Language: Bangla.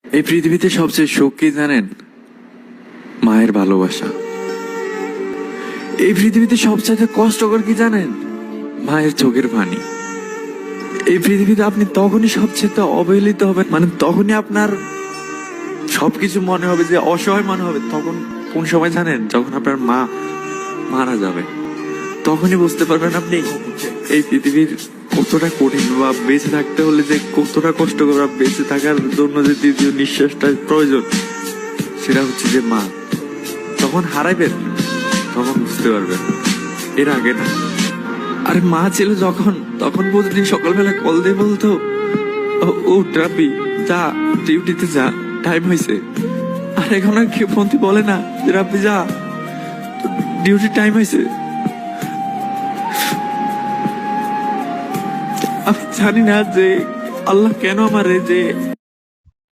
এই পৃথিবীতে সবচেয়ে সুখ কি জানেন? মায়ের ভালোবাসা। এই পৃথিবীতে সবচেয়ে কষ্টকর কি জানেন? মায়ের চোখের পানি। এই পৃথিবীতে আপনি তখনই সবচেয়ে অবহেলিত হবেন, মানে তখনই আপনার সবকিছু মনে হবে যে অসহায় মনে হবে। তখন কোন সময় জানেন? যখন আপনার মা মারা যাবে, তখনই বুঝতে পারবেন আপনি এই পৃথিবীর কতটা কঠিন, বা বেঁচে থাকতে হলে যে কতটা কষ্ট করে, বেঁচে থাকার জন্য যে দ্বিতীয় নিঃশ্বাসটা প্রয়োজন, সেটা হচ্ছে যে মা। তখন হারাইবেন, তখন বুঝতে পারবেন, এর আগে না। আরে মা ছিল যখন, তখন প্রতিদিন সকালবেলা কল দিয়ে বলতো, ও রাব্বি যা, ডিউটিতে যা, টাইম হয়েছে। আর এখন আর কেউ ফোন দিয়ে বলে না যে রাব্বি যা, ডিউটির টাইম হয়েছে। আমি জানি না যে আল্লাহ কেন আমারে যে